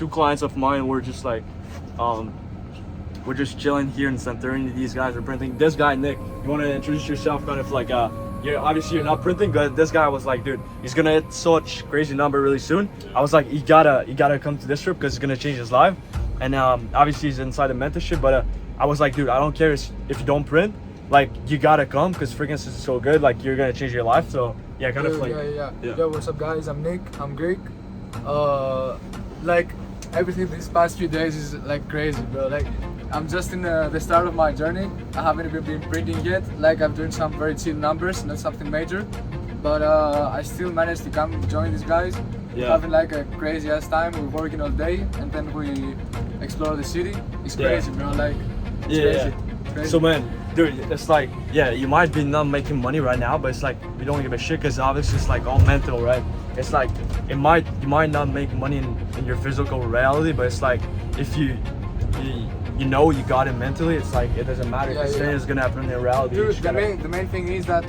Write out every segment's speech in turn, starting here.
two clients of mine were just like, um, we're just chilling here in Santorini. These guys are printing. This guy, Nick, you want to introduce yourself? Kind of like, you're obviously you're not printing, but this guy was like, dude, he's gonna hit such crazy number really soon. I was like, you gotta come to this trip because it's gonna change his life. And obviously he's inside the mentorship, but I was like, dude, I don't care if you don't print, like you gotta come because freaking this is so good. Like you're gonna change your life. So yeah, kind of like yeah. Yo, what's up, guys? I'm Nick. I'm Greek. Like everything these past few days is like crazy, bro. Like I'm just in the start of my journey. I haven't even been printing yet. Like I'm doing some very chill numbers, not something major. But I still managed to come join these guys. Yeah. Having like a crazy ass time. We're working all day and then we explore the city. It's Yeah. crazy, bro. Like it's Yeah, crazy. yeah. Crazy. So man, dude, it's like, yeah, you might be not making money right now, but it's like we don't give a shit because obviously it's like all mental, right? It's like you might not make money in your physical reality, but it's like if you know you got it mentally, it's like it doesn't matter. Yeah, The same yeah. is gonna happen in reality. You Dude, just gotta- the main thing is that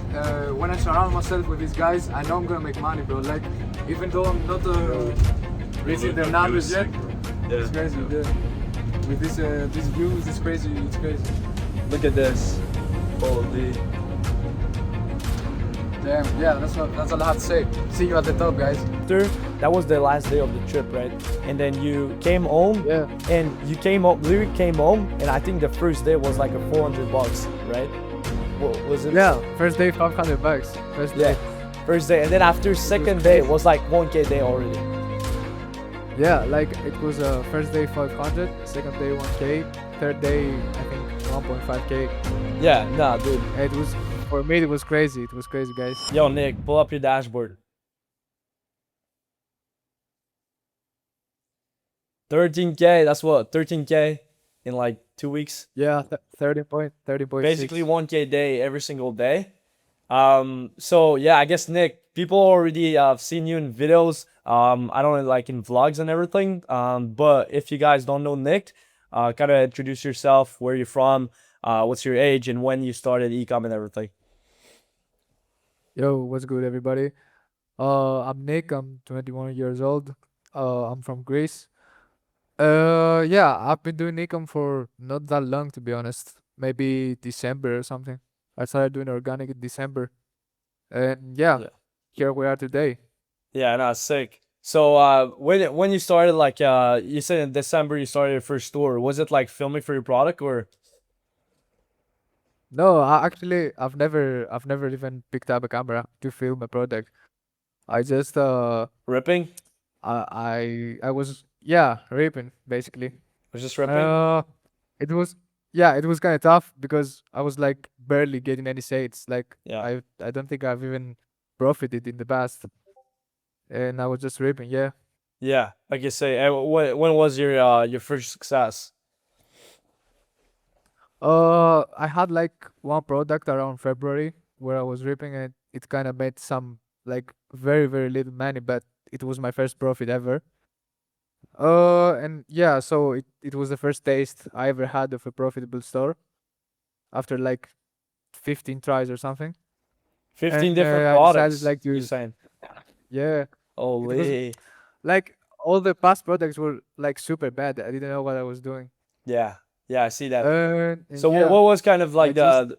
when I surround myself with these guys, I know I'm gonna make money, bro. Like, even though I'm not reaching the numbers yet, Yeah. it's crazy. Yeah. With these views, it's crazy. It's crazy. Look at this. Holy. Damn. Yeah, that's all I have to say. See you at the top, guys. After that was the last day of the trip, right? And then you came home, Yeah. and you came home, literally came home, and I think the first day was like a $400, right? What was it? Yeah. First day, $500. First Yeah. day. First day, and then after second day it was like 1K day already. Yeah, like it was first day 500, second day 1K, third day I think 1.5K. Yeah, nah, dude. It was for me. It was crazy. It was crazy, guys. Yo, Nick, pull up your dashboard. 13K. That's what 13K in like 2 weeks. Yeah, 30.6. Basically 1K day every single day. So yeah, I guess Nick, people already seen you in videos. I don't know, like in vlogs and everything. But if you guys don't know Nick, kind of introduce yourself, where you're from, what's your age, and when you started ecom and everything. Yo, what's good, everybody? I'm Nick. I'm 21 years old. I'm from Greece. Yeah, I've been doing ecom for not that long, to be honest. Maybe December or something. I started doing organic in December, and yeah, Yeah. here we are today. Yeah, no, sick. So when you started, like you said in December you started your first store. Was it like filming for your product or No, I've never even picked up a camera to film a product. I just ripping? I was, yeah, raping basically. Was just ripping? Uh, it was, yeah, it was kind of tough because I was like barely getting any sales. Like Yeah. I don't think I've even profited in the past, and I was just raping. Yeah. Yeah, like you say. When was your first success? I had like one product around February where I was ripping, and it kind of made some like very little money, but it was my first profit ever. And yeah, so it was the first taste I ever had of a profitable store after like 15 tries or something. 15 And different I decided products. like You're to, saying? yeah, Holy. like all the past products were like super bad. I didn't know what I was doing. Yeah, yeah, I see that. And So yeah, what was kind of I like just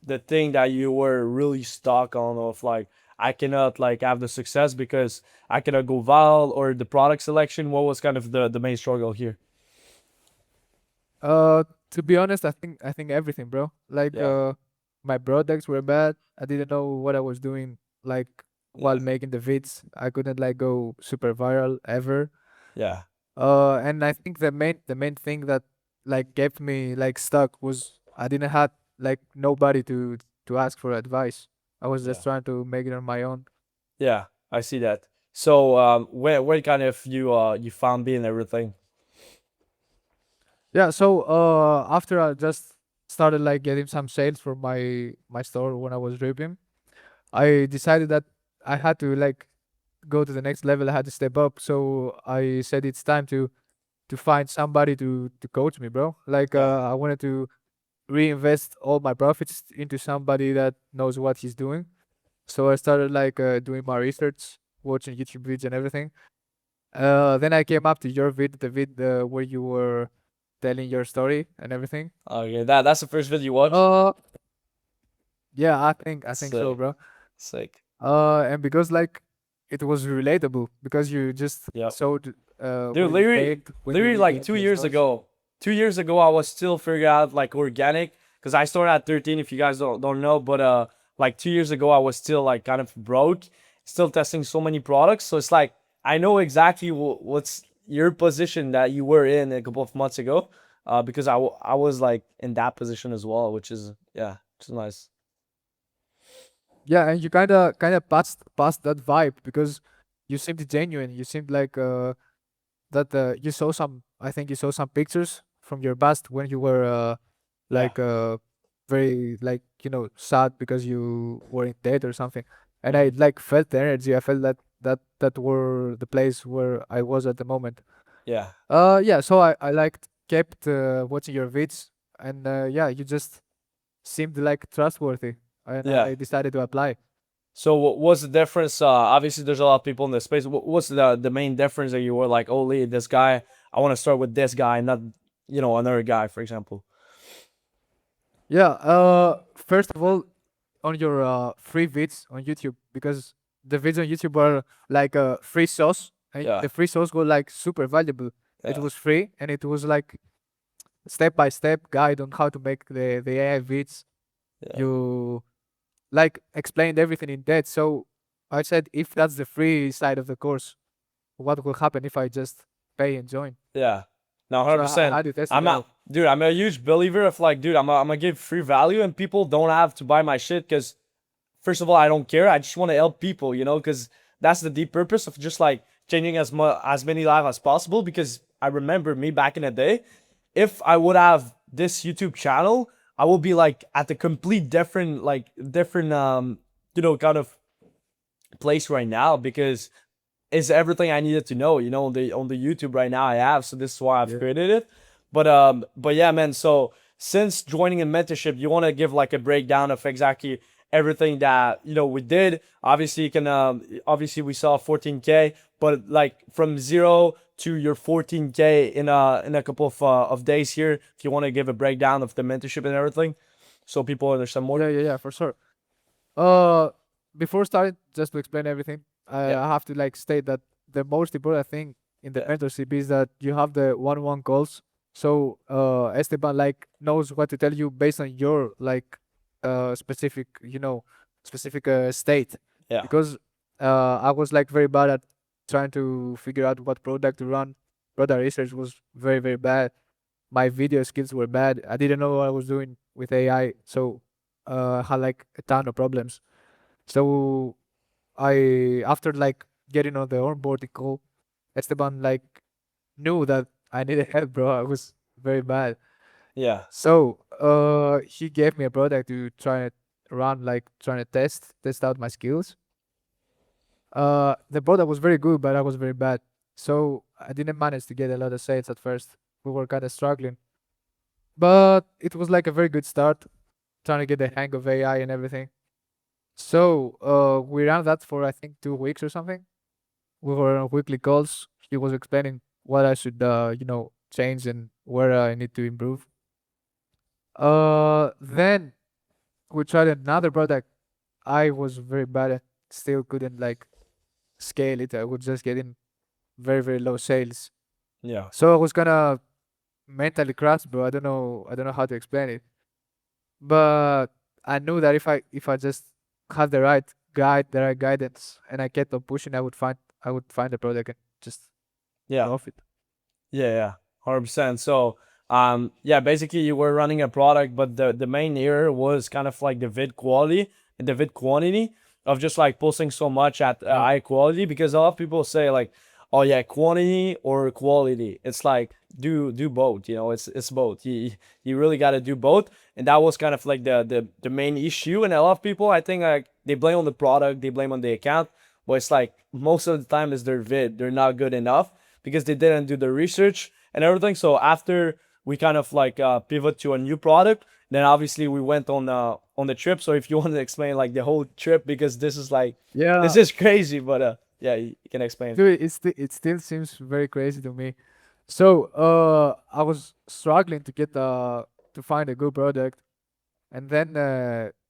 the thing that you were really stuck on, of like I cannot like have the success because I cannot go viral, or the product selection? What was kind of the main struggle here? to be honest, I think everything, bro. Like Yeah, my products were bad. I didn't know what I was doing like while yeah, making the vids. I couldn't like go super viral ever. yeah, And I think the main thing that like kept me like stuck was I didn't have like nobody to ask for advice. I was just yeah, trying to make it on my own. yeah. I see that. So when kind of you found being everything? Yeah, so after I just started like getting some sales from my store when I was ripping, I decided that I had to like go to the next level. I had to step up. So I said it's time to find somebody to coach me, bro. Like Yeah, I wanted to reinvest all my profits into somebody that knows what he's doing. So I started like doing my research, watching YouTube videos and everything. Then I came up to your the vid where you were telling your story and everything. Okay, that's the first video you watched. Uh, yeah, I think so, Sick, bro. sick. And because like it was relatable because you just Yep. showed Dude, when you literally, failed, when you literally did like the, the stores. 2 years ago, I was still figuring out like organic because I started at 13. If you guys don't know, but like 2 years ago, I was still like kind of broke, still testing so many products. So it's like I know exactly what's your position that you were in a couple of months ago, because I was like in that position as well, which is yeah, which is nice. Yeah, and you kind of passed that vibe because you seemed genuine. You seemed like that you saw some. I think you saw some pictures from your past when you were Yeah, like very like sad because you were in debt or something. And I mhm, like felt the energy. I felt that were the place where I was at the moment. yeah, Yeah. So I like kept watching your vids, and yeah, you just seemed like trustworthy, and yeah. I decided to apply. So what's the difference? Obviously, there's a lot of people in the space. What's the main difference that you were like, oh, Lee, this guy, I want to start with this guy, not another guy, for example. Yeah. First of all, on your free vids on YouTube, because the vids on YouTube are like a free sauce, and Yeah, the free sauce was like super valuable. It yeah, was free, and it was like step by step guide on how to make the AI vids. yeah, You like explained everything in depth. So I said, if that's the free side of the course, what will happen if I just pay and join? yeah. No, So 100%. I had to test I'm it not, out. dude. I'm a huge believer of like, dude. I'm gonna give free value, and people don't have to buy my shit because first of all, I don't care. I just want to help people, because that's the deep purpose of just like changing as many lives as possible. Because I remember me back in the day, if I would have this YouTube channel, I would be like at a complete different kind of place right now because it's everything I needed to know, on the YouTube right now I have. So this is why I've Yeah. created it. But yeah, man. So since joining a mentorship, you want to give like a breakdown of exactly everything that we did. Obviously, you can obviously we saw 14K, but like from zero to your 14K in a couple of days here. If you want to give a breakdown of the mentorship and everything, so people understand more. Yeah, for sure. Uh, Before starting, just to explain everything, Yeah, I have to like state that the most important thing in the yeah, mentorship is that you have the one-on-one goals. So Esteban like knows what to tell you based on your like specific specific state, yeah, because I was like very bad at trying to figure out what product to run. Product research was very bad. My video skills were bad. I didn't know what I was doing with AI, so I had like a ton of problems. So I, after like getting on the onboarding call, Esteban like knew that I needed help, bro. I was very bad. yeah, So he gave me a product to try to run, like trying to test out my skills. The product was very good, but I was very bad. So I didn't manage to get a lot of sales at first. We were kind of struggling, but it was like a very good start, trying to get the hang of AI and everything. So we ran that for I think 2 weeks or something. We were on weekly calls. He was explaining what I should change and where I need to improve. Then we tried another product. I was very bad at, still couldn't like scale it. I was just getting very low sales. yeah, So I was kind of mentally crushed, bro. I don't know how to explain it. But I knew that if I just had the right guide, the right guidance, and I kept on pushing, I would find the product and just yeah. profit. Yeah, 100%. So, yeah, basically you were running a product, but the main error was kind of like the vid quality and the vid quantity of just like posting so much at Yeah. high quality because a lot of people say like, oh yeah, quantity or quality. It's like do both. It's both. You really got to do both, and that was kind of like the main issue. And a lot of people, I think, like they blame on the product, they blame on the account, but it's like most of the time is their vid. They're not good enough because they didn't do the research and everything. So after we kind of like pivot to a new product, then obviously we went on the trip. So if you want to explain like the whole trip, because this is like this Yeah, is crazy, but Yeah, you can explain. Dude, it still seems very crazy to me. So, I was struggling to get to find a good product, and then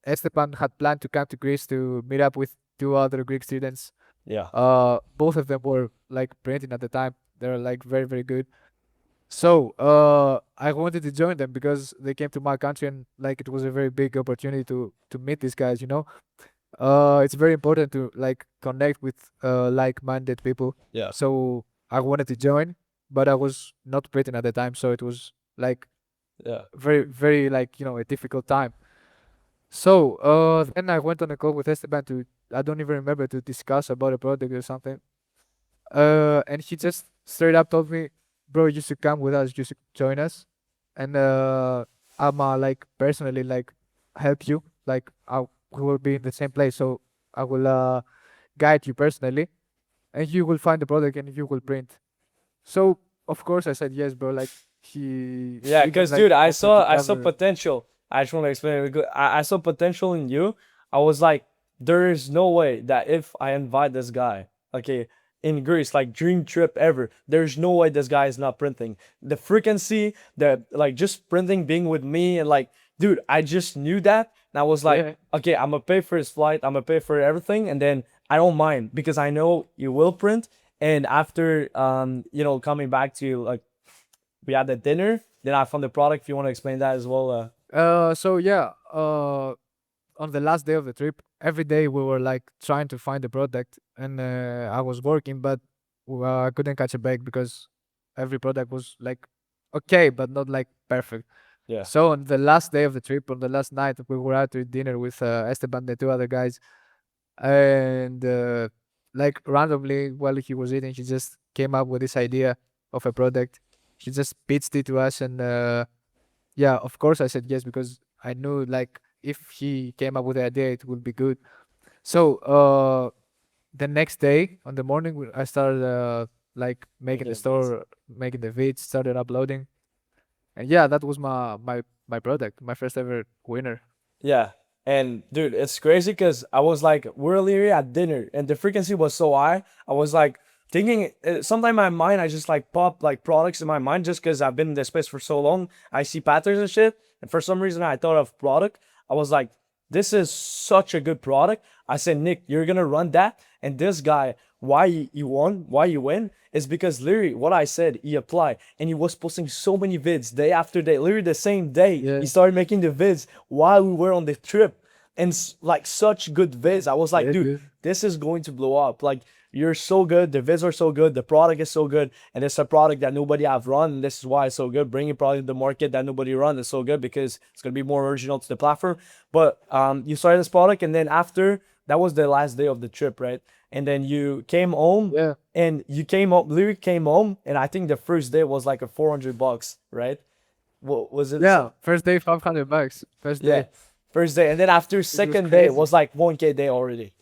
Esteban had planned to come to Greece to meet up with two other Greek students. Yeah. Both of them were like printing at the time. They're like very, very good. So, I wanted to join them because they came to my country and like it was a very big opportunity to meet these guys, you know? It's very important to like connect with like-minded people. Yeah. So, I wanted to join, but I was not printing at the time, so it was like Yeah. very, very like, you know, a difficult time. So, then I went on a call with Esteban to, I don't even remember, to discuss about a project or something. And he just straight up told me, bro, you should come with us, you should join us. And I'm like personally like help you. Like we will be in the same place, so I will guide you personally, and you will find the product and you will print. So of course I said yes, bro. Like he Yeah, even because like dude, I offered to saw cover. potential. I just want to explain it. I saw potential in you. I was like, there is no way that if I invite this guy, okay, in Greece, like dream trip ever, there's no way this guy is not printing. The frequency, the like just printing, being with me, and like, dude, I just knew that, and I was like, Yeah, okay, I'm gonna pay for his flight, I'm gonna pay for everything, and then I don't mind because I know you will print. And after coming back to you, like we had the dinner. Then I found the product. If you want to explain that as well. so yeah, on the last day of the trip, every day we were like trying to find the product, and I was working, but I couldn't catch a break because every product was like okay, but not like perfect. Yeah. So on the last day of the trip, on the last night, we were out to dinner with Esteban and the two other guys, and like randomly while he was eating, he just came up with this idea of a product. He just pitched it to us, and yeah, of course I said yes because I knew like if he came up with the idea, it would be good. So the next day on the morning, I started like making the Making beats. store, making the vids, started uploading, and yeah, that was my product, my first ever winner. Yeah. And dude, it's crazy because I was like, we're literally at dinner and the frequency was so high. I was like thinking, sometimes in my mind, I just like pop like products in my mind just because I've been in this space for so long. I see patterns and shit. And for some reason, I thought of product. I was like, this is such a good product. I said, Nick, you're going to run that. And this guy, why you won, why you win, is because literally what I said, he applied and he was posting so many vids day after day. Literally the same day, Yeah, he started making the vids while we were on the trip. And like such good vids. I was like, yeah, dude, dude. this is going to blow up. Like, you're so good. The vids are so good. The product is so good. And it's a product that nobody have run. And this is why it's so good. Bringing product to the market that nobody run is so good because it's going to be more original to the platform. But you started this product. And then after, that was the last day of the trip, right? And then you came home Yeah, and you came home, literally came home. And I think the first day was like a $400, right? What was it? yeah. First day, $500. First Yeah. day, First day. And then after it was second day, it crazy. was like 1K day already.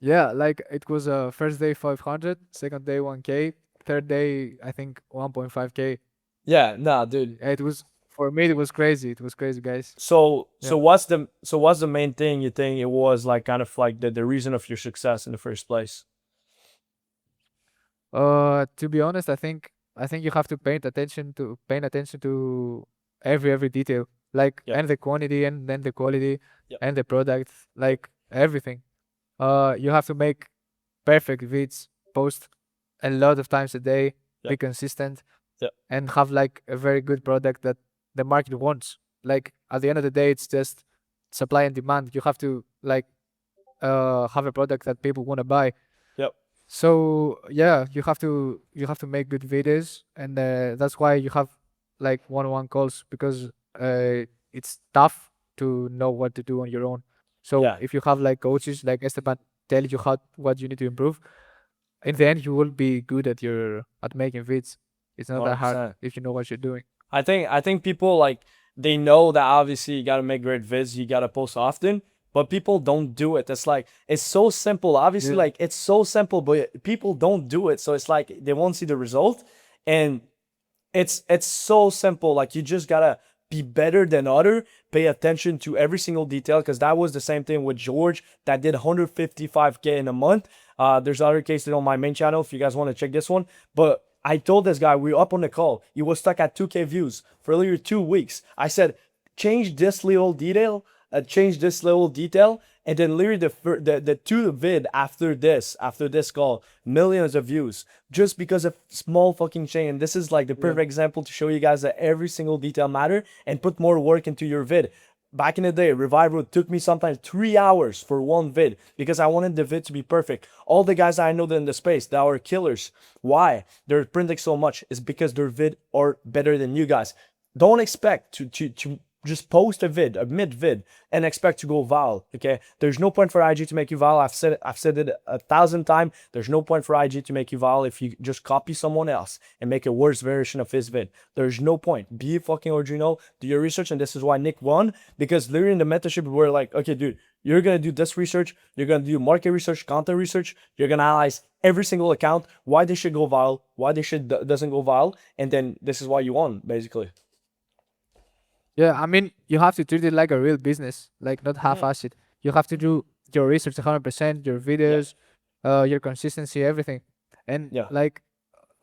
Yeah, like it was first day 500, second day 1K, third day I think 1.5K. Yeah, nah, dude. It was for me. It was crazy. It was crazy, guys. So Yeah. what's the main thing you think it was like kind of like the reason of your success in the first place? To be honest, I think you have to paying attention to every detail, like Yep. and the quantity and then the quality Yep. and the product, like everything. You have to make perfect vids, post a lot of times a day, be Yep. consistent, Yep. and have like a very good product that the market wants. Like at the end of the day, it's just supply and demand. You have to like have a product that people want to buy. Yep. So yeah, you have to make good videos, and that's why you have like one-on-one calls because it's tough to know what to do on your own. So Yeah. if you have like coaches like Esteban tell you what you need to improve, in the end you will be good at making vids. It's not that hard 100%. if you know what you're doing. I think people like they know that obviously you gotta make great vids, you gotta post often, but people don't do it. It's like it's so simple. Obviously, Yeah, like it's so simple, but people don't do it. So it's like they won't see the result. And it's so simple. Like you just gotta be better than other, pay attention to every single detail, because that was the same thing with George that did 155K in a month. There's other cases on my main channel if you guys want to check this one. But I told this guy, we were up on the call, he was stuck at 2K views for literally 2 weeks. I said, change this little detail, and then literally the two vid after this call, millions of views just because of small fucking change. And this is like the perfect example to show you guys that every single detail matter, and put more work into your vid. Back in the day, Revival took me sometimes 3 hours for one vid because I wanted the vid to be perfect. All the guys I know in the space that are killers, why they're printing so much is because their vid are better than you guys. Don't expect to just post a mid vid, and expect to go viral. Okay, there's no point for IG to make you viral. I've said it 1,000 times. There's no point for IG to make you viral if you just copy someone else and make a worse version of his vid. There's no point. Be fucking original. Do your research, and this is why Nick won, because literally in the mentorship we're like, okay, dude, you're gonna do this research. You're gonna do market research, content research. You're gonna analyze every single account, why they should go viral, why they doesn't go viral, and then this is why you won, basically. Yeah, I mean, you have to treat it like a real business, like not half-ass it. You have to do your research 100%, your videos, your consistency, everything. And Yeah. like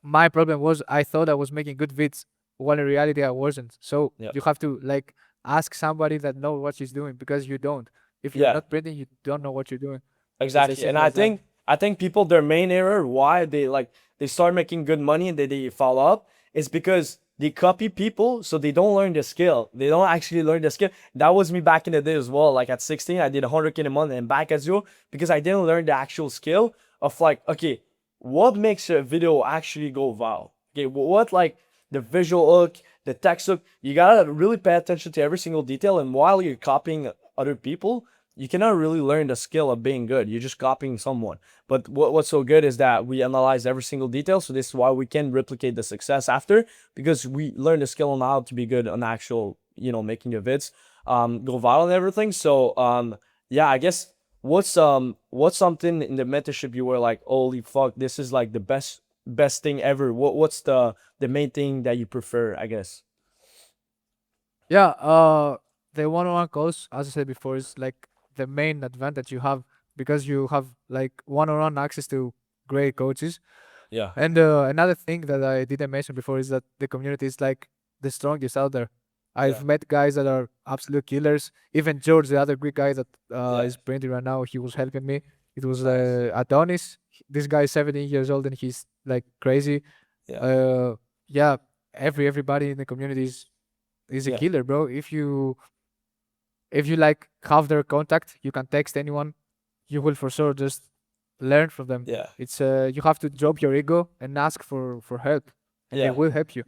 my problem was I thought I was making good vids, when in reality I wasn't. So Yeah. you have to like ask somebody that knows what she's doing, because you don't. If you're Yeah. not printing, you don't know what you're doing. Exactly. And simple I as that. think people, their main error why they start making good money and they follow up is because they copy people, so they don't learn the skill. They don't actually learn the skill. That was me back in the day as well. Like at 16, I did 100K a month and back at zero because I didn't learn the actual skill of like, okay, what makes a video actually go viral? Okay, what like the visual hook, the text hook, you gotta really pay attention to every single detail. And while you're copying other people, you cannot really learn the skill of being good. You're just copying someone. But what's so good is that we analyze every single detail. So this is why we can replicate the success after, because we learn the skill on how to be good on actual, making your vids go viral and everything. So yeah, I guess what's something in the mentorship you were like, holy fuck, this is like the best thing ever. What's the main thing that you prefer, I guess? Yeah, the one-on-one calls, as I said before, is like the main advantage you have, because you have like one-on-one access to great coaches. Yeah. And another thing that I didn't mention before is that the community is like the strongest out there. I've Yeah. met guys that are absolute killers. Even George, the other Greek guy that Yeah. is printing right now, he was helping me. It was Nice. Adonis. This guy is 17 years old and he's like crazy. Yeah. Yeah, everybody in the community is a Yeah. killer, bro. If you like have their contact, you can text anyone. You will for sure just learn from them. Yeah. It's you have to drop your ego and ask for help, and they Yeah. will help you.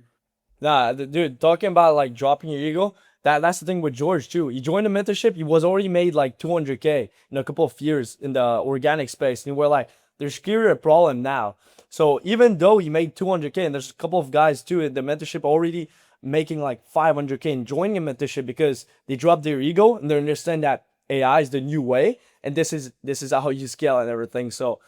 Nah, dude, talking about like dropping your ego, that's the thing with George too. He joined the mentorship, he was already made like 200K in a couple of years in the organic space. And we're like, there's clearly a problem now. So even though he made 200K, and there's a couple of guys too in the mentorship already making like 500K and joining a mentorship because they dropped their ego and they understand that AI is the new way, and this is how you scale and everything. So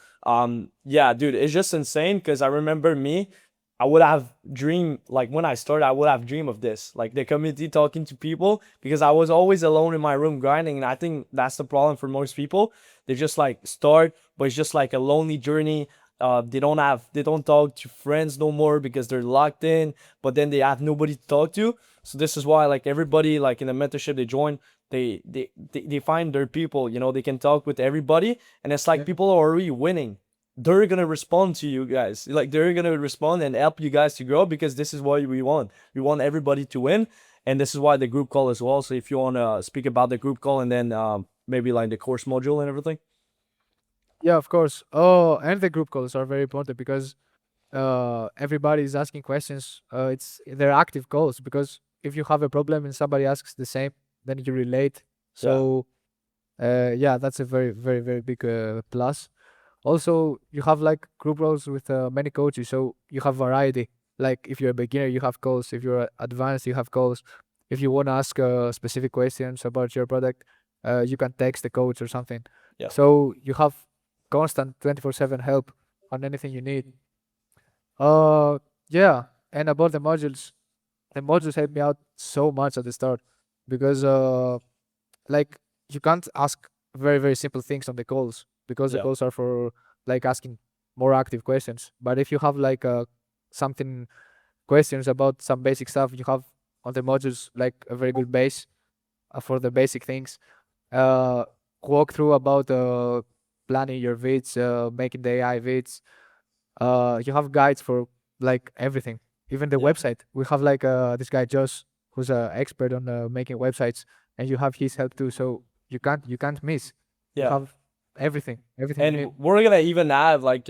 yeah, dude, it's just insane because I remember me. I would have dreamed, like when I started, I would have dreamed of this, like the community, talking to people, because I was always alone in my room grinding. And I think that's the problem for most people. They just like start, but it's just like a lonely journey. They don't talk to friends no more because they're locked in, but then they have nobody to talk to. So this is why like everybody like in the mentorship they join, they find their people, they can talk with everybody. And it's like people are already winning. They're gonna respond to you guys, like they're gonna respond and help you guys to grow, because this is what we want. We want everybody to win, and this is why the group call as well. So if you want to speak about the group call and then maybe like the course module and everything. Yeah, of course. Oh, and the group calls are very important because everybody is asking questions. They're active calls, because if you have a problem and somebody asks the same, then you relate. So yeah, that's a very very very big plus. Also, you have like group roles with many coaches, so you have variety. Like if you're a beginner, you have calls. If you're advanced, you have calls. If you want to ask specific questions about your product, you can text the coach or something. Yeah. So you have constant 24/7 help on anything you need. Yeah, and about the modules, the modules helped me out so much at the start because like you can't ask very very simple things on the calls because the Yeah. calls are for like asking more active questions. But if you have like something questions about some basic stuff, you have on the modules like a very good base for the basic things. Uh, walk through about planning your vids, making the AI vids. You have guides for like everything, even the Yeah. website. We have like this guy Josh, who's an expert on making websites, and you have his help too. So you can't miss. You Yeah. have everything you need. And we're gonna even add like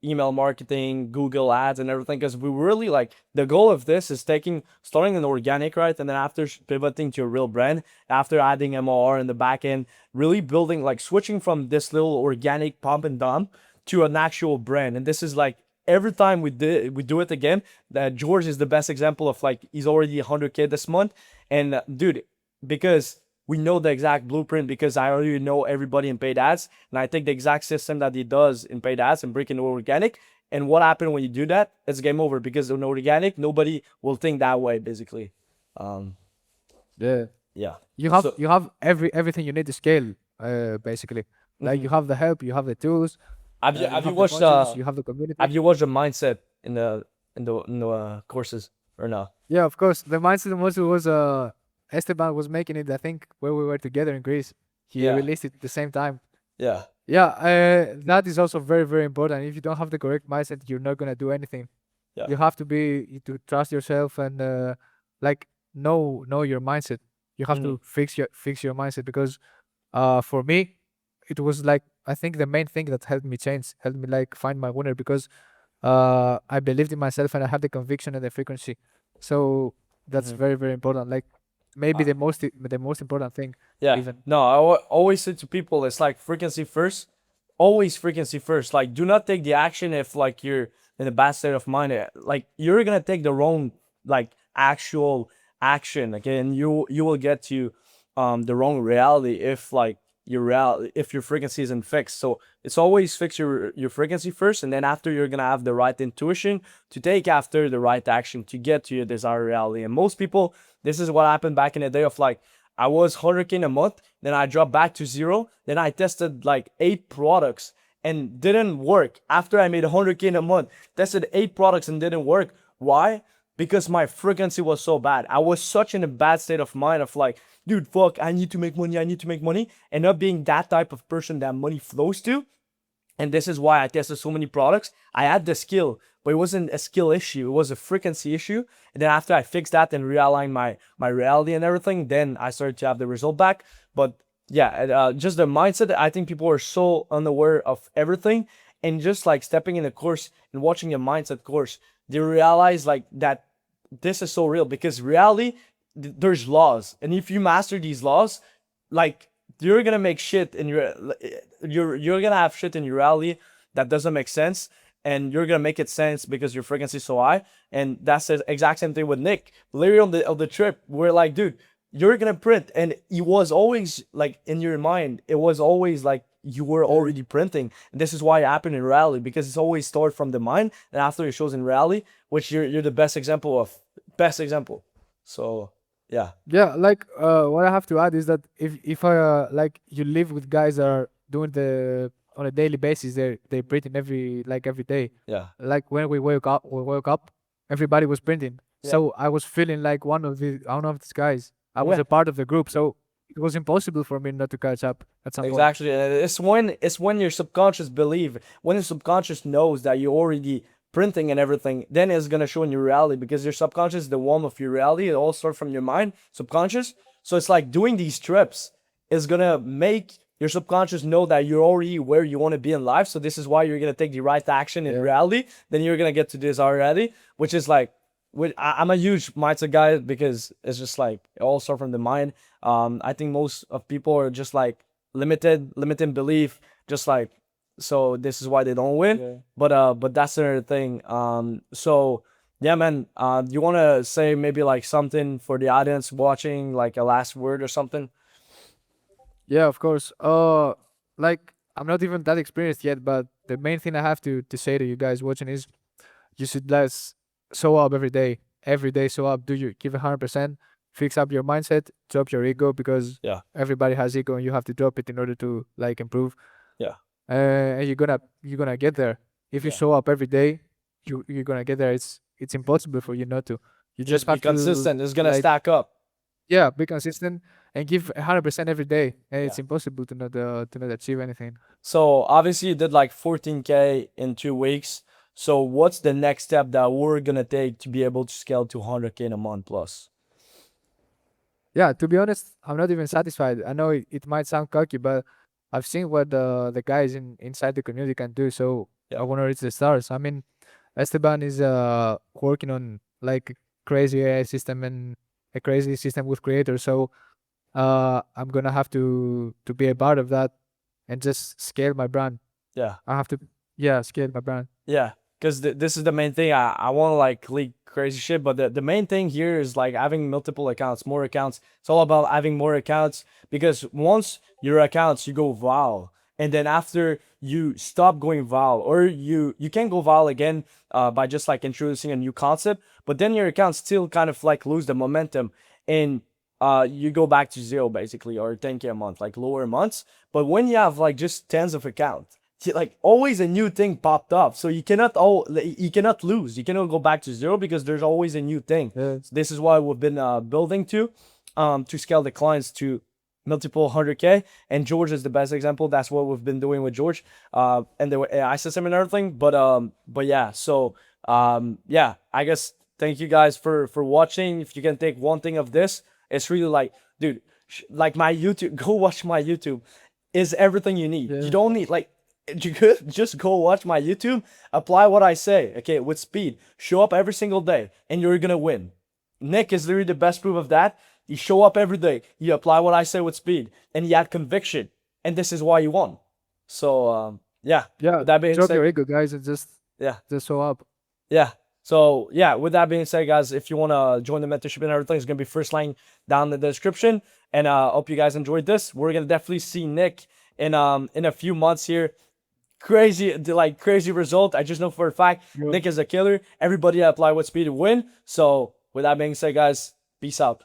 email marketing, Google ads, and everything, because we really like the goal of this is starting an organic, right, and then after pivoting to a real brand, after adding MOR in the back end, really building like switching from this little organic pump and dump to an actual brand. And this is like every time we do it again. That George is the best example of like he's already 100K this month, and dude, because we know the exact blueprint, because I already know everybody in paid ads, and I take the exact system that he does in paid ads and break into organic. And what happened when you do that? It's game over, because in organic, nobody will think that way, basically. Um, Yeah. yeah. You have So- you have everything you need to scale. Basically, like you have the help, you have the tools, Have you you have you have the watched modules, you have the community. have you watched the mindset in the courses or no? Yeah, of course. The mindset module was Esteban was making it. I think where we were together in Greece, he Yeah. released it at the same time. Yeah. Yeah, that is also very very important. If you don't have the correct mindset, you're not gonna do anything. Yeah. You have to trust yourself and like know your mindset. You have to fix your mindset because for me, it was like I think the main thing that helped me like find my winner because I believed in myself and I had the conviction and the frequency. So that's very very important. Like maybe the most important thing. Yeah. Even. No, always say to people, it's like frequency first. Always frequency first. Like, do not take the action if like you're in a bad state of mind. Like, you're gonna take the wrong like actual action. Again, you will get to the wrong reality if like if your frequency isn't fixed. So it's always fix your frequency first, and then after you're gonna have the right intuition to take after the right action to get to your desired reality. And most people, this is what happened back in the day of like I was 100K in a month, then I dropped back to zero, then I tested like 8 products and didn't work. After I made 100K in a month, tested 8 products and didn't work. Why? Because my frequency was so bad. I was such in a bad state of mind of like, dude, fuck, I need to make money, and not being that type of person that money flows to. And this is why I tested so many products. I had the skill, but it wasn't a skill issue. It was a frequency issue. And then after I fixed that and realigned my reality and everything, then I started to have the result back. But yeah, just the mindset. I think people are so unaware of everything, and just like stepping in a course and watching a mindset course, they realize like that this is so real, because reality, there's laws, and if you master these laws, like you're gonna make shit in you're gonna have shit in your reality that doesn't make sense, and you're gonna make it sense because your frequency is so high. And that's the exact same thing with Nick. Later on the trip, we're like, dude, you're gonna print, and it was always like in your mind, it was always like you were already printing. And this is why it happened in reality, because it's always stored from the mind, and after it shows in reality, which you're the best example. So yeah. Yeah, like what I have to add is that if I like you live with guys that are doing the on a daily basis, they printing every day. Yeah. Like when we woke up, everybody was printing. So I was feeling like one of these guys. I was Yeah. a part of the group, so it was impossible for me not to catch up at some point. Exactly. And it's when your subconscious when your subconscious knows that you're already printing and everything, then it's gonna show in your reality, because your subconscious is the one of your reality. It all starts from your mind, subconscious. So it's like doing these trips is gonna make your subconscious know that you're already where you want to be in life. So this is why you're gonna take the right action in reality. Then you're gonna get to this reality, which is like, I'm a huge mindset guy, because it's just like it all starts from the mind. I think most of people are just like limited belief, just like, so this is why they don't win. But that's another thing. So yeah, man. You want to say maybe like something for the audience watching, like a last word or something? Yeah, of course. Like I'm not even that experienced yet, but the main thing I have to say to you guys watching is you should less show up every day. every day show up, give 100%, fix up your mindset, drop your ego, because Yeah. everybody has ego and you have to drop it in order to like improve. Yeah. And you're gonna get there. If you Yeah. show up every day, you're gonna get there. It's impossible for you not to. You Just just be have to consistent. It's gonna like stack up. yeah, be consistent and give 100% every day, and it's Yeah. impossible to not achieve anything. So obviously you did like 14K in 2 weeks. So what's the next step that we're gonna take to be able to scale to 100K in a month plus? Yeah, to be honest, I'm not even satisfied. I know it might sound cocky, but I've seen what the guys inside the community can do. So Yeah. I want to reach the stars. I mean, Esteban is working on like crazy AI system and a crazy system with creators. So I'm gonna have to be a part of that and just scale my brand. Yeah. I have to, yeah, scale my brand. Yeah, because this is the main thing. I want to like leak crazy shit, but the main thing here is like having multiple accounts, more accounts. It's all about having more accounts, because once your accounts, you go viral, and then after you stop going viral, or you can go viral again by just like introducing a new concept, but then your accounts still kind of like lose the momentum, and you go back to zero basically, or 10K a month, like lower months. But when you have like just tens of accounts, like always a new thing popped up, so you cannot lose, you cannot go back to zero, because there's always a new thing. Yeah. So this is why we've been building to scale the clients to multiple 100K, and George is the best example. That's what we've been doing with George and the AI system and everything. But yeah, so yeah, I guess thank you guys for watching. If you can take one thing of this, it's really like, dude, like my YouTube, go watch my YouTube, is everything you need. Yeah. You don't need like, you could just go watch my YouTube, apply what I say, okay, with speed, show up every single day, and you're gonna win. Nick is literally the best proof of that. You show up every day, you apply what I say with speed, and you had conviction, and this is why you won. So yeah, Yeah, with that being drop said, your ego, guys, and just yeah, show up. yeah. So yeah, with that being said, guys, if you wanna join the mentorship and everything, it's gonna be first line down in the description. And hope you guys enjoyed this. We're gonna definitely see Nick in a few months here. Crazy result. I just know for a fact Yeah. Nick is a killer. Everybody that apply with speed to win. So with that being said, guys, peace out.